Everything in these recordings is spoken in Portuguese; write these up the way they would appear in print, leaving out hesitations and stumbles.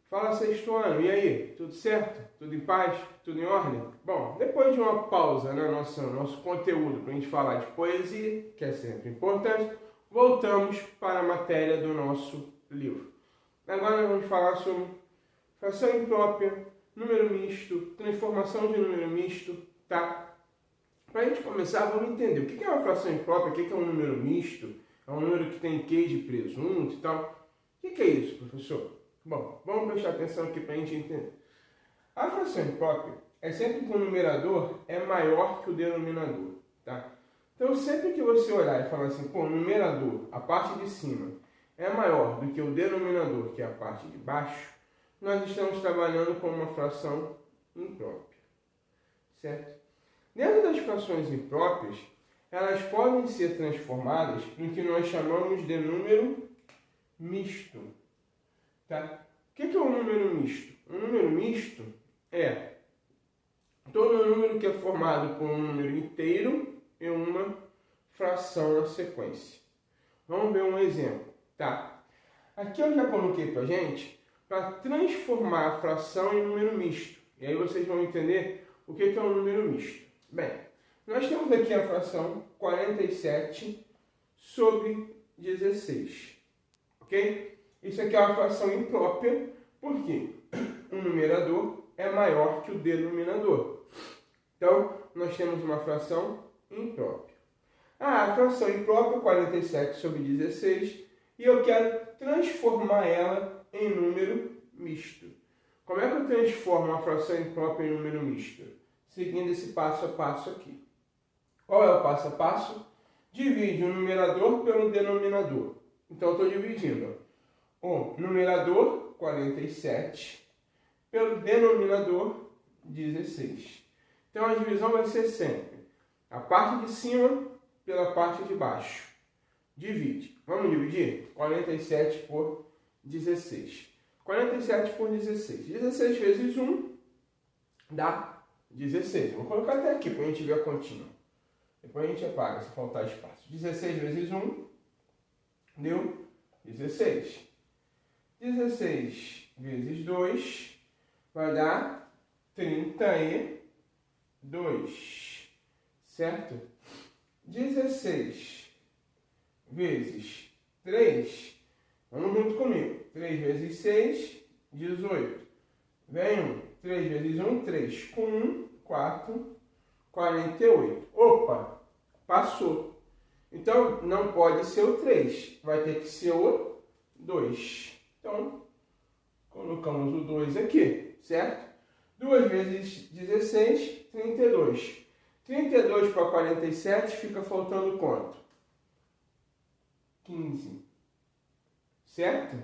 Fala, sexto ano, e aí? Tudo certo? Tudo em paz? Tudo em ordem? Bom, depois de uma pausa no nosso conteúdo para a gente falar de poesia, que é sempre importante, voltamos para a matéria do nosso livro. Agora nós vamos falar sobre fração imprópria, número misto, transformação de número misto, tá? Para a gente começar, vamos entender o que é uma fração imprópria, o que é um número misto, é um número que tem queijo de presunto e tal. O que é isso, professor? Bom, vamos prestar atenção aqui para a gente entender. A fração imprópria é sempre que o numerador é maior que o denominador, tá? Então, sempre que você olhar e falar assim, pô, o numerador, a parte de cima, é maior do que o denominador, que é a parte de baixo, nós estamos trabalhando com uma fração imprópria, certo? Dentro das frações impróprias, elas podem ser transformadas no que nós chamamos de número misto, tá? O que é um número misto? Um número misto é todo número que é formado por um número inteiro e uma fração na sequência. Vamos ver um exemplo, tá? Aqui eu já coloquei pra gente para transformar a fração em número misto. E aí vocês vão entender o que é um número misto. Bem, nós temos aqui a fração 47 sobre 16, ok? Isso aqui é uma fração imprópria, porque o numerador é maior que o denominador. Então, nós temos uma fração imprópria. A fração imprópria, 47 sobre 16, e eu quero transformar ela em número misto. Como é que eu transformo a fração imprópria em número misto? Seguindo esse passo a passo aqui. Qual é o passo a passo? Divide o numerador pelo denominador. Então, eu estou dividindo o numerador, 47, pelo denominador, 16. Então, a divisão vai ser sempre a parte de cima pela parte de baixo. Divide. Vamos dividir? 47 por 16. 47 por 16. 16 vezes 1 dá 16. Vou colocar até aqui para a gente ver a continha. Depois a gente apaga se faltar espaço. 16 vezes 1 deu 16. 16 vezes 2 vai dar 32. Certo? 16 vezes 3. Vamos junto comigo. 3 vezes 6, 18. Vem 1. 3 vezes 1, 3. Com 1, 4, 48. Opa! Passou. Então, não pode ser o 3. Vai ter que ser o 2. Então, colocamos o 2 aqui, certo? 2 vezes 16, 32. 32 para 47 fica faltando quanto? 15. Certo?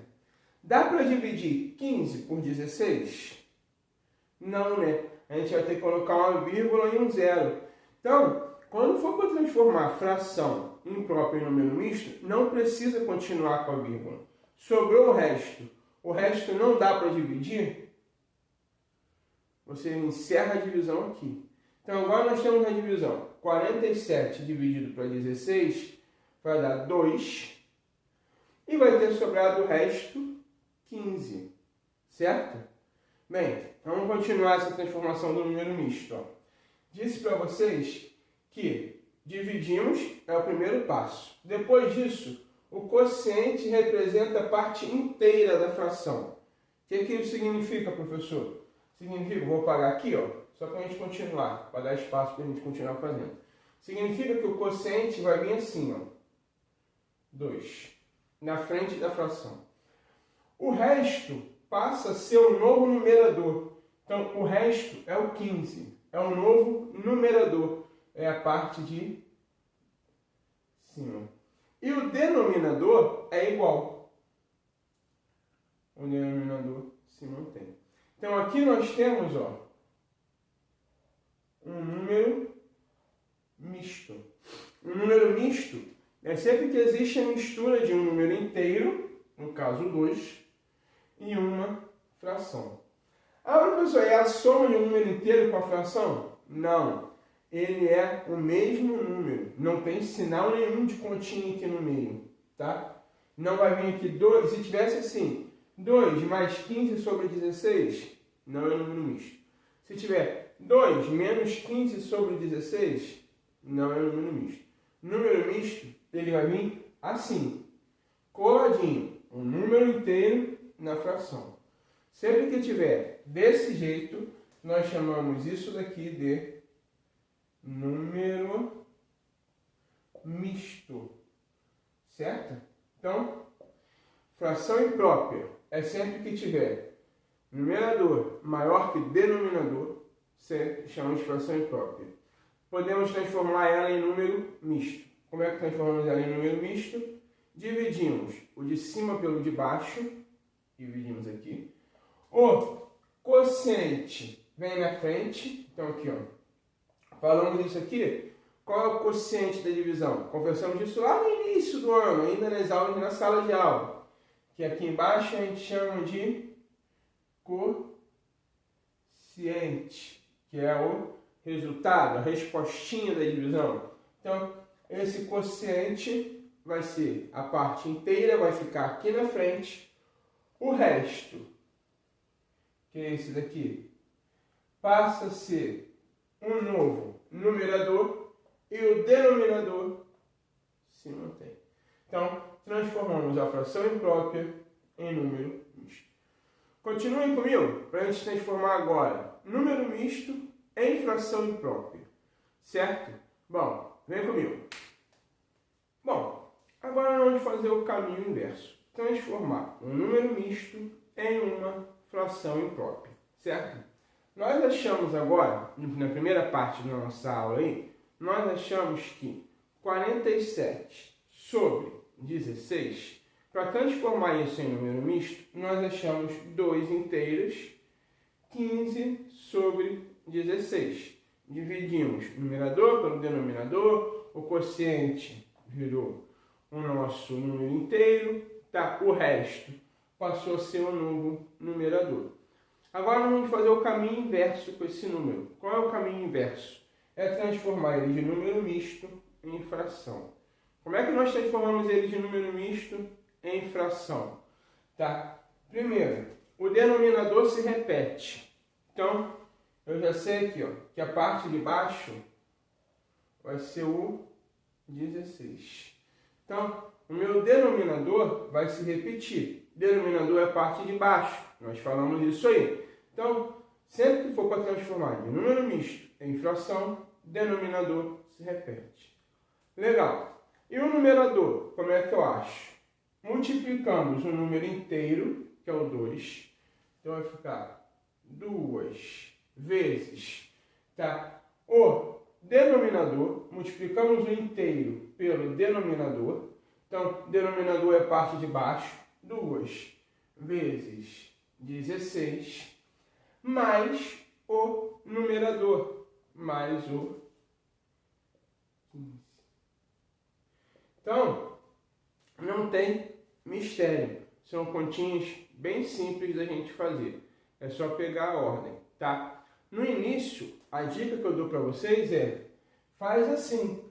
Dá para dividir 15 por 16? Não, né? A gente vai ter que colocar uma vírgula e um zero. Então, quando for para transformar a fração imprópria em número misto, não precisa continuar com a vírgula. Sobrou o resto. O resto não dá para dividir. Você encerra a divisão aqui. Então, agora nós temos a divisão. 47 dividido para 16 vai dar 2. E vai ter sobrado o resto, 15. Certo? Bem, vamos continuar essa transformação do número misto. Ó. Disse para vocês que dividimos é o primeiro passo. Depois disso, o quociente representa a parte inteira da fração. O que isso significa, professor? Significa, vou apagar aqui, ó, só para a gente continuar, para dar espaço para a gente continuar fazendo. Significa que o quociente vai vir assim, ó, 2, na frente da fração. O resto passa a ser o novo numerador. Então, o resto é o 15, é o novo numerador, é a parte de cima. E o denominador é igual. O denominador se mantém. Então, aqui nós temos, ó, um número misto. Um número misto é sempre que existe a mistura de um número inteiro, no caso 2, e uma fração. Ah, professor, é a soma de um número inteiro com a fração? Não. Ele é o mesmo número. Não tem sinal nenhum de continha aqui no meio, tá? Não vai vir aqui 2. Se tivesse assim, 2 mais 15 sobre 16, não é número misto. Se tiver 2 menos 15 sobre 16, não é número misto. Número misto, ele vai vir assim, coladinho, um número inteiro na fração. Sempre que tiver desse jeito, nós chamamos isso daqui de número misto, certo? Então, fração imprópria é sempre que tiver numerador maior que denominador, sempre chamamos de fração imprópria. Podemos transformar ela em número misto. Como é que transformamos ela em número misto? Dividimos o de cima pelo de baixo, dividimos aqui. O quociente vem na frente, então aqui, ó, falamos disso aqui. Qual é o quociente da divisão? Conversamos disso lá no início do ano, ainda nas aulas, na sala de aula. Que aqui embaixo a gente chama de quociente, que é o resultado, a respostinha da divisão. Então, esse quociente vai ser a parte inteira, vai ficar aqui na frente. O resto, que é esse daqui, passa a ser um novo numerador e o denominador se mantém. Então, transformamos a fração imprópria em número misto. Continuem comigo para a gente transformar agora número misto em fração imprópria, certo? Bom, vem comigo. Bom, agora vamos fazer o caminho inverso. Transformar um número misto em uma fração imprópria, certo? Nós achamos agora, na primeira parte da nossa aula aí, nós achamos que 47 sobre 16, para transformar isso em número misto, nós achamos 2 inteiros, 15 sobre 16. Dividimos o numerador pelo denominador, o quociente virou o nosso número inteiro, tá? O resto passou a ser o novo numerador. Agora vamos fazer o caminho inverso com esse número. Qual é o caminho inverso? É transformar ele de número misto em fração. Como é que nós transformamos ele de número misto em fração? Tá? Primeiro, o denominador se repete. Então, eu já sei aqui, ó, que a parte de baixo vai ser o 16. Então, o meu denominador vai se repetir. Denominador é a parte de baixo. Nós falamos isso aí. Então, sempre que for para transformar de número misto em fração, denominador se repete. Legal. E o numerador, como é que eu acho? Multiplicamos o número inteiro, que é o 2. Então, vai ficar 2 vezes, tá? O denominador, multiplicamos o inteiro pelo denominador. Então, denominador é a parte de baixo. 2 vezes 16, mais o numerador, mais o 15. Então, não tem mistério. São continhas bem simples da gente fazer. É só pegar a ordem, tá? No início, a dica que eu dou para vocês é: faz assim,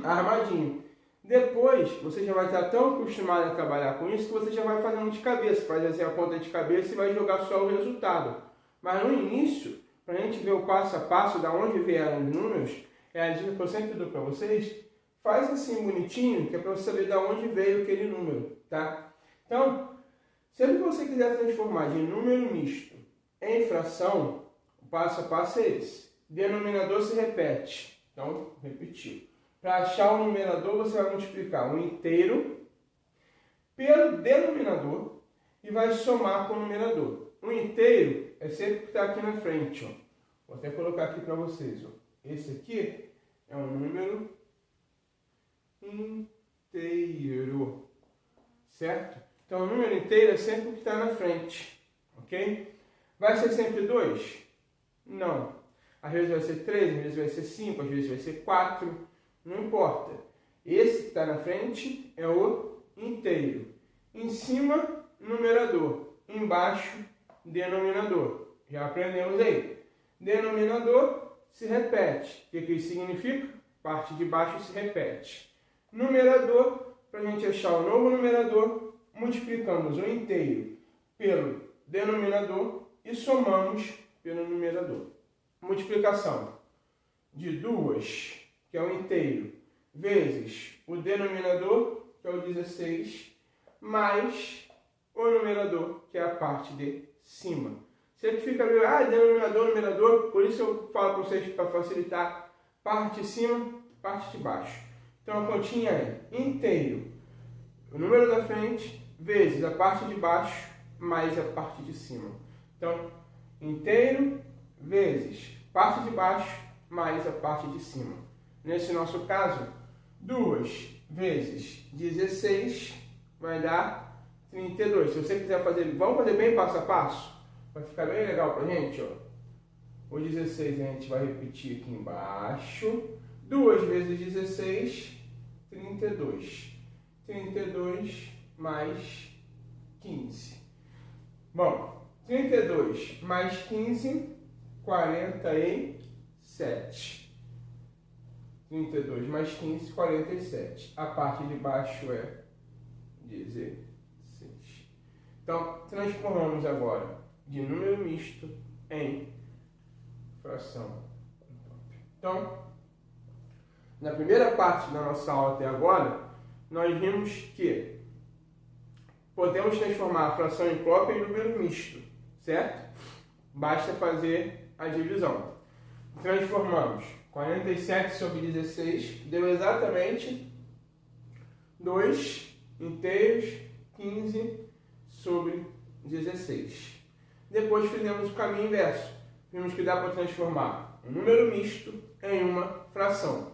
armadinho. Depois, você já vai estar tão acostumado a trabalhar com isso que você já vai fazendo de cabeça. Faz assim a conta de cabeça e vai jogar só o resultado. Mas no início, para a gente ver o passo a passo de onde vieram os números, é a dica que eu sempre dou para vocês. Faz assim bonitinho, que é para você saber de onde veio aquele número, tá? Então, sempre que você quiser transformar de número misto em fração, o passo a passo é esse. Denominador se repete. Então, repetiu. Para achar o numerador, você vai multiplicar o inteiro pelo denominador e vai somar com o numerador. O inteiro é sempre que está aqui na frente. Ó. Vou até colocar aqui para vocês. Ó. Esse aqui é um número inteiro. Certo? Então, o número inteiro é sempre o que está na frente. Ok? Vai ser sempre 2? Não. Às vezes vai ser 3, às vezes vai ser 5, às vezes vai ser 4. Não importa. Esse que está na frente é o inteiro. Em cima, numerador. Embaixo, denominador. Já aprendemos aí. Denominador se repete. O que isso significa? Parte de baixo se repete. Numerador, para a gente achar o novo numerador, multiplicamos o inteiro pelo denominador e somamos pelo numerador. Multiplicação de 2, que é o inteiro, vezes o denominador, que é o 16, mais o numerador, que é a parte de cima. Sempre fica meio, denominador, numerador, por isso eu falo para vocês para facilitar, parte de cima, parte de baixo. Então a continha é inteiro, o número da frente, vezes a parte de baixo, mais a parte de cima. Então, inteiro vezes parte de baixo, mais a parte de cima. Nesse nosso caso, 2 vezes 16 vai dar 32. Se você quiser fazer, vamos fazer bem passo a passo? Vai ficar bem legal pra gente, ó. O 16 a gente vai repetir aqui embaixo. 2 vezes 16, 32. 32 mais 15. Bom, 32 mais 15, 47. 32 mais 15, 47. A parte de baixo é 16. Então, transformamos agora de número misto em fração. Então, na primeira parte da nossa aula até agora, nós vimos que podemos transformar a fração imprópria em número misto, certo? Basta fazer a divisão. Transformamos 47 sobre 16, deu exatamente 2 inteiros, 15 sobre 16. Depois fizemos o caminho inverso. Vimos que dá para transformar um número misto em uma fração.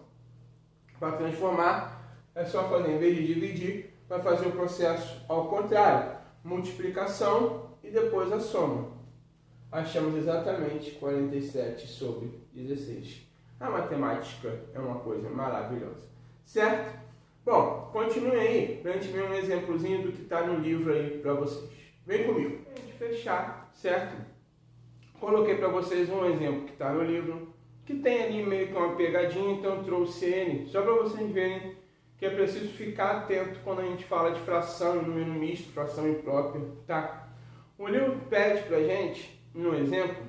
Para transformar, é só fazer, em vez de dividir, vai fazer o processo ao contrário. Multiplicação e depois a soma. Achamos exatamente 47 sobre 16. A matemática é uma coisa maravilhosa. Certo? Bom, continue aí para a gente ver um exemplozinho do que está no livro aí para vocês. Vem comigo. Para a gente fechar, certo? Coloquei para vocês um exemplo que está no livro, que tem ali meio que uma pegadinha, então trouxe ele, só para vocês verem que é preciso ficar atento quando a gente fala de fração, número misto, fração imprópria, tá? O livro pede para a gente, no exemplo,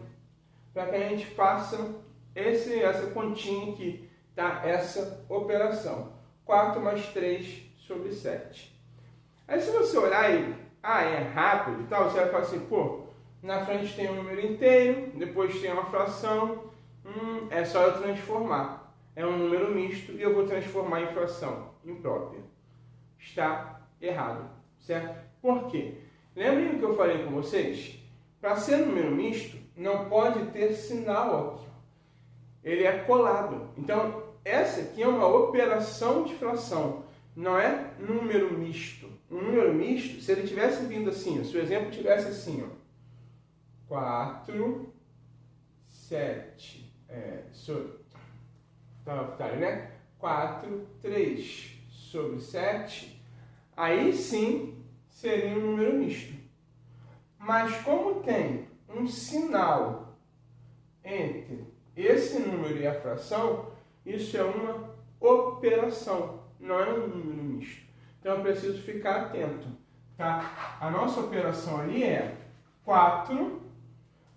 para que a gente faça essa continha aqui, tá? Essa operação. 4 mais 3 sobre 7. Aí se você olhar e, é rápido e tal, você vai falar assim, pô, na frente tem um número inteiro, depois tem uma fração, é só eu transformar. É um número misto e eu vou transformar em fração imprópria. Está errado, certo? Por quê? Lembrem o que eu falei com vocês? Para ser número misto, não pode ter sinal aqui. Ele é colado. Então, essa aqui é uma operação de fração, não é número misto. Um número misto, se ele tivesse vindo assim, se o exemplo tivesse assim, ó, 4, 7, né? 4, 3 sobre 7, aí sim seria um número misto. Mas como tem um sinal entre esse número e a fração, isso é uma operação, não é um número misto. Então eu preciso ficar atento, tá? A nossa operação ali é 4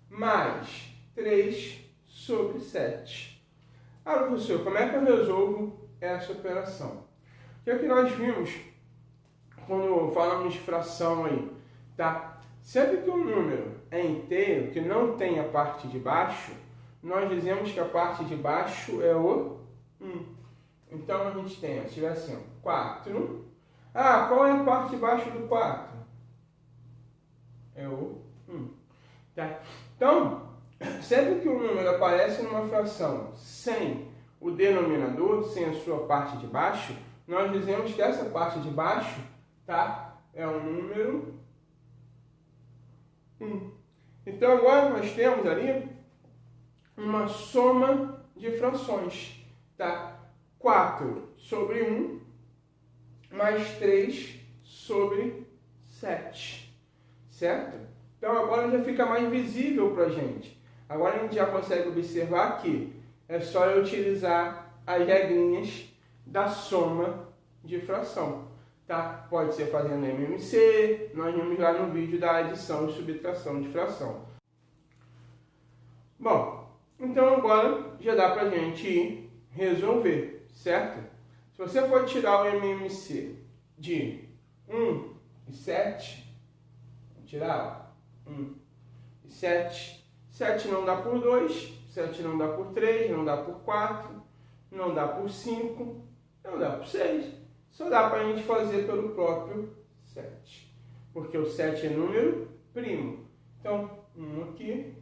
mais 3 sobre 7. Professor, como é que eu resolvo essa operação? O que é que nós vimos quando falamos de fração aí, tá? Sempre que um número é inteiro, que não tem a parte de baixo, nós dizemos que a parte de baixo é o 1. Então a gente tem, se tiver assim, 4. Qual é a parte de baixo do 4? É o 1. Tá? Então, sempre que o número aparece numa fração sem o denominador, sem a sua parte de baixo, nós dizemos que essa parte de baixo, tá, é o número 1. Então agora nós temos ali uma soma de frações, tá? 4 sobre 1 mais 3 sobre 7, certo? Então agora já fica mais visível para a gente. Agora a gente já consegue observar que é só eu utilizar as regrinhas da soma de fração. tá? Pode ser fazendo MMC, nós vimos lá no vídeo da adição e subtração de fração. Bom, então agora já dá pra gente ir resolver, certo? Se você for tirar o MMC de 1 e 7, vou tirar 1 e 7, 7 não dá por 2, 7 não dá por 3, não dá por 4, não dá por 5, não dá por 6. Só dá para a gente fazer pelo próprio 7, porque o 7 é número primo. Então, 1 aqui,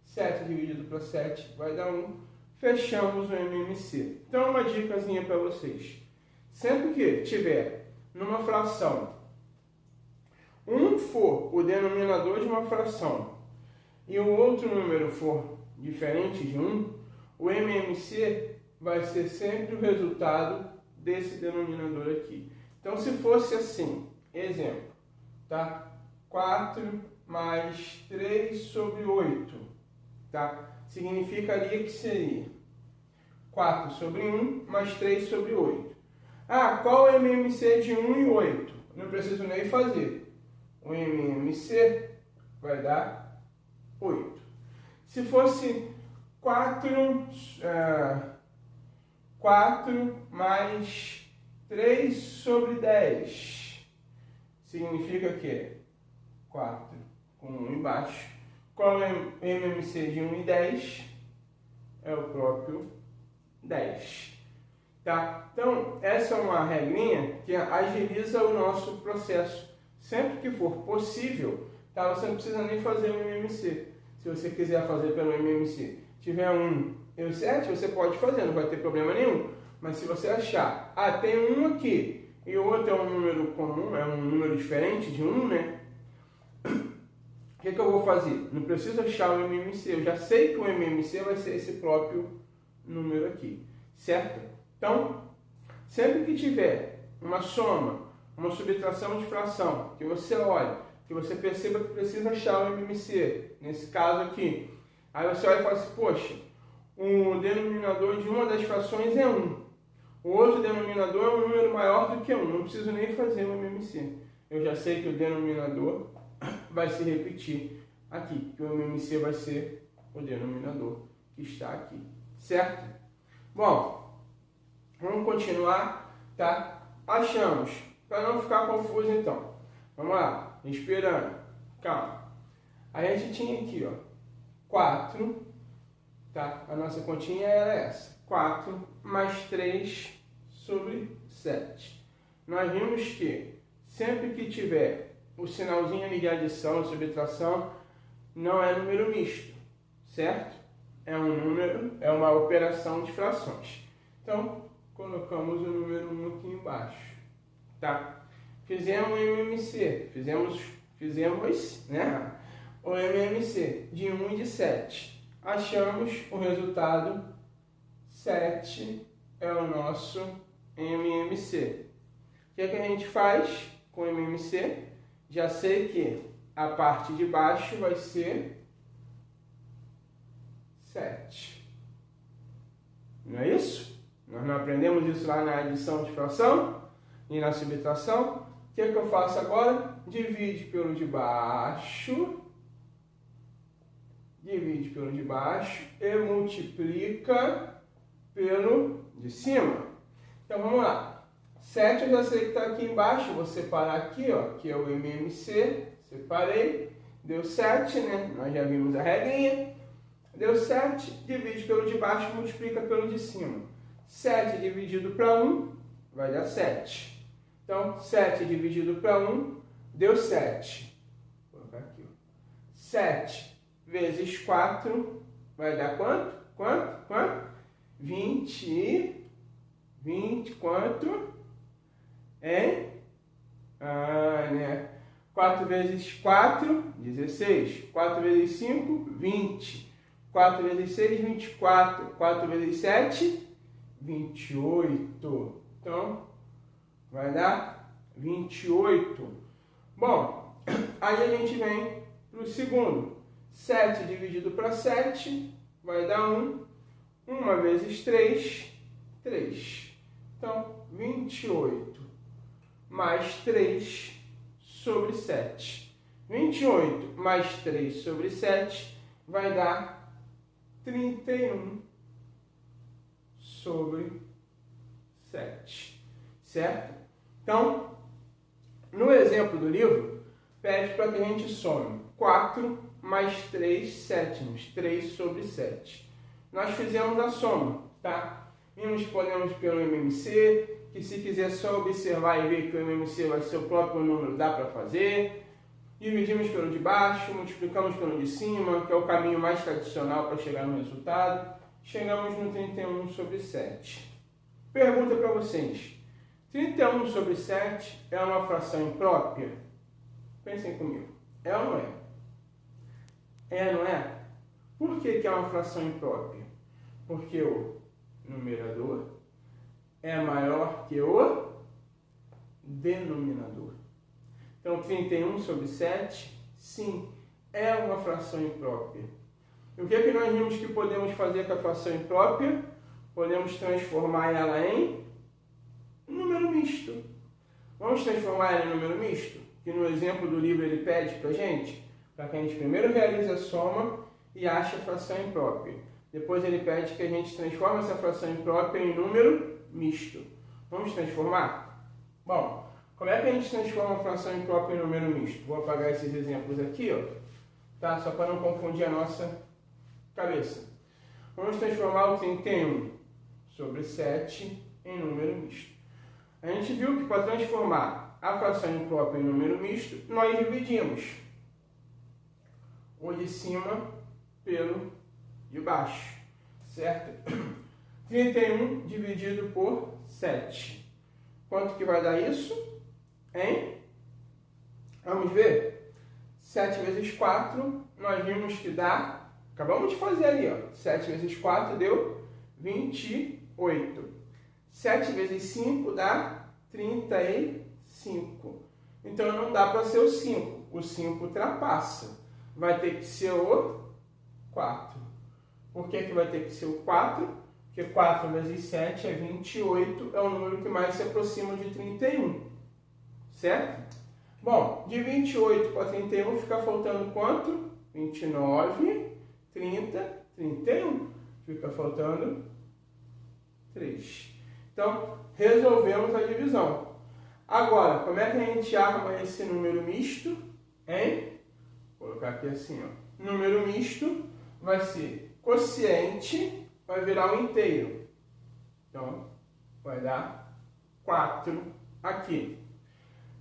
7 dividido para 7 vai dar 1. Fechamos o MMC. Então, uma dicasinha para vocês. Sempre que tiver numa fração, 1 for o denominador de uma fração e o outro número for diferente de 1, o MMC vai ser sempre o resultado desse denominador aqui. Então, se fosse assim, exemplo, tá? 4 mais 3 sobre 8, tá? Significaria que seria 4 sobre 1 mais 3 sobre 8. Ah, qual é o MMC de 1 e 8? Não preciso nem fazer. O MMC vai dar 8. Se fosse 4 mais 3 sobre 10, significa que 4 com 1 embaixo. Qual é o MMC de 1 e 10? É o próprio 10. Tá? Então, essa é uma regrinha que agiliza o nosso processo. Sempre que for possível, tá? Você não precisa nem fazer o MMC. Se você quiser fazer pelo MMC, tiver 1 e o 7, você pode fazer, não vai ter problema nenhum. Mas se você achar, tem um aqui e o outro é um número comum, é um número diferente de 1, né? O que eu vou fazer? Não preciso achar o MMC, eu já sei que o MMC vai ser esse próprio número aqui, certo? Então, sempre que tiver uma soma, uma subtração de fração, que você olhe, que você perceba que precisa achar o MMC, nesse caso aqui, aí você olha e fala assim, poxa, o denominador de uma das frações é 1. O outro denominador é um número maior do que 1. Não preciso nem fazer o MMC. Eu já sei que o denominador vai se repetir aqui. Que o MMC vai ser o denominador que está aqui. Certo? Bom, vamos continuar, tá? Achamos. Para não ficar confuso, então. Vamos lá. Respirando. Calma. A gente tinha aqui, ó, 4... Tá? A nossa continha era essa. 4 mais 3 sobre 7. Nós vimos que sempre que tiver o sinalzinho ali de adição, subtração, não é número misto, certo? É um número, é uma operação de frações. Então, colocamos o número 1 aqui embaixo. Tá? Fizemos o MMC, fizemos, né? O MMC de 1 e de 7. Achamos o resultado 7 é o nosso MMC. O que é que a gente faz com o MMC? Já sei que a parte de baixo vai ser 7. Não é isso? Nós não aprendemos isso lá na adição de fração e na subtração. O que é que eu faço agora? Divide pelo de baixo. Divide pelo de baixo e multiplica pelo de cima. Então vamos lá. 7 eu já sei que está aqui embaixo. Vou separar aqui, ó, que é o MMC. Separei. Deu 7, né? Nós já vimos a regrinha. Deu 7, divide pelo de baixo e multiplica pelo de cima. 7 dividido para 1 vai dar 7. Então, 7 dividido para 1 deu 7. Vou colocar aqui, ó. 7 vezes 4 vai dar quanto? Quanto? 20, quanto? Hein? Né? 4 vezes 4, 16. 4 vezes 5, 20. 4 vezes 6, 24. 4 vezes 7, 28. Então, vai dar 28. Bom, aí a gente vem para o segundo. 7 dividido para 7 vai dar 1. 1 vezes 3, 3. Então, 28 mais 3 sobre 7. 28 mais 3 sobre 7 vai dar 31 sobre 7. Certo? Então, no exemplo do livro, pede para que a gente some 4 mais 3 sétimos, 3 sobre 7. Nós fizemos a soma, tá? Vimos que podemos pelo MMC, que se quiser só observar e ver que o MMC vai ser o próprio número, dá para fazer. Dividimos pelo de baixo, multiplicamos pelo de cima, que é o caminho mais tradicional para chegar no resultado. Chegamos no 31 sobre 7. Pergunta para vocês. 31 sobre 7 é uma fração imprópria? Pensem comigo. É ou não é? É, não é? Por que é uma fração imprópria? Porque o numerador é maior que o denominador. Então, 31 sobre 7, sim, é uma fração imprópria. E o que é que nós vimos que podemos fazer com a fração imprópria? Podemos transformar ela em número misto. Vamos transformar ela em número misto? Que no exemplo do livro ele pede para que a gente primeiro realize a soma e ache a fração imprópria. Depois ele pede que a gente transforme essa fração imprópria em número misto. Vamos transformar? Bom, como é que a gente transforma a fração imprópria em número misto? Vou apagar esses exemplos aqui, ó, tá? Só para não confundir a nossa cabeça. Vamos transformar o 31 sobre 7 em número misto. A gente viu que para transformar a fração imprópria em número misto, nós dividimos o de cima pelo de baixo, certo? 31 dividido por 7. Quanto que vai dar isso? Hein? Vamos ver? 7 vezes 4, nós vimos que dá... Acabamos de fazer ali, ó. 7 vezes 4 deu 28. 7 vezes 5 dá 35. Então não dá para ser o 5. O 5 ultrapassa. Vai ter que ser o 4. Por que vai ter que ser o 4? Porque 4 vezes 7 é 28. É o número que mais se aproxima de 31. Certo? Bom, de 28 para 31 fica faltando quanto? 29, 30, 31. Fica faltando 3. Então, resolvemos a divisão. Agora, como é que a gente arma esse número misto? Hein? Vou colocar aqui assim, ó. Número misto vai ser quociente, vai virar um inteiro. Então, vai dar 4 aqui.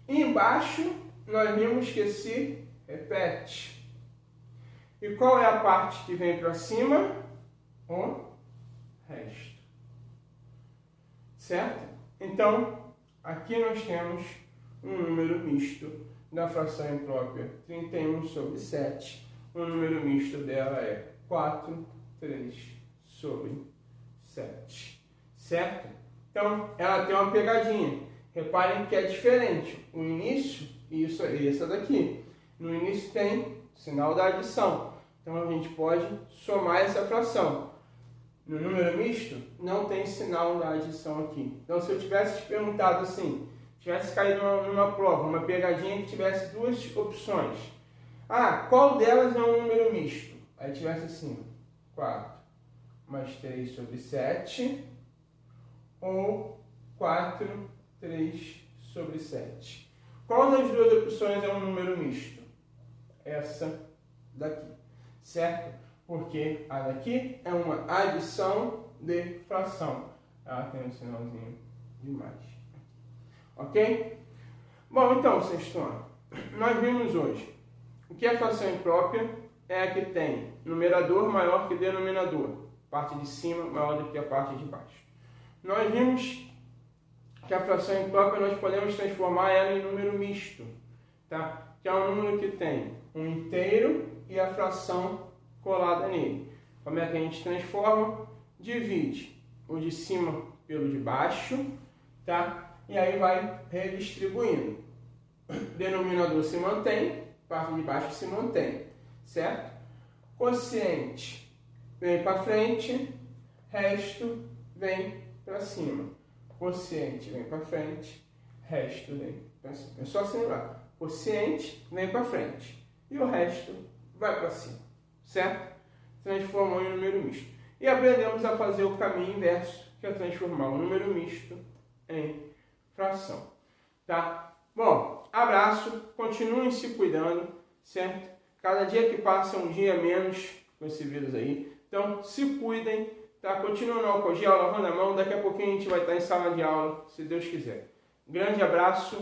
E embaixo, nós vimos que se repete. E qual é a parte que vem para cima? O resto. Certo? Então, aqui nós temos um número misto da fração imprópria 31 sobre 7. O número misto dela é 4, 3 sobre 7. Certo? Então, ela tem uma pegadinha. Reparem que é diferente. O início, isso é essa daqui. No início tem sinal da adição. Então, a gente pode somar essa fração. No número misto, não tem sinal da adição aqui. Então, se eu tivesse te perguntado assim, tivesse caído numa prova, uma pegadinha que tivesse duas opções. Ah, qual delas é um número misto? Aí tivesse assim, 4 mais 3 sobre 7, ou 4, 3 sobre 7. Qual das duas opções é um número misto? Essa daqui, certo? Porque a daqui é uma adição de fração. Ela tem um sinalzinho de mais. Ok? Bom, então, sexto ano, nós vimos hoje o que é fração imprópria é a que tem numerador maior que denominador. Parte de cima maior do que a parte de baixo. Nós vimos que a fração imprópria nós podemos transformar ela em número misto, tá? Que é um número que tem um inteiro e a fração colada nele. Como é que a gente transforma? Divide o de cima pelo de baixo, tá? E aí vai redistribuindo. Denominador se mantém, parte de baixo se mantém, certo? Quociente vem para frente, resto vem para cima. Quociente vem para frente, resto vem. É só assim lá. O quociente vem para frente e o resto vai para cima, certo? Transformou em número misto. E aprendemos a fazer o caminho inverso, que é transformar o número misto em fração, tá? Bom, abraço, continuem se cuidando, certo? Cada dia que passa um dia menos com esse vírus aí. Então, se cuidem, tá? Continuem no álcool gel, lavando a mão. Daqui a pouquinho a gente vai estar em sala de aula, se Deus quiser. Grande abraço.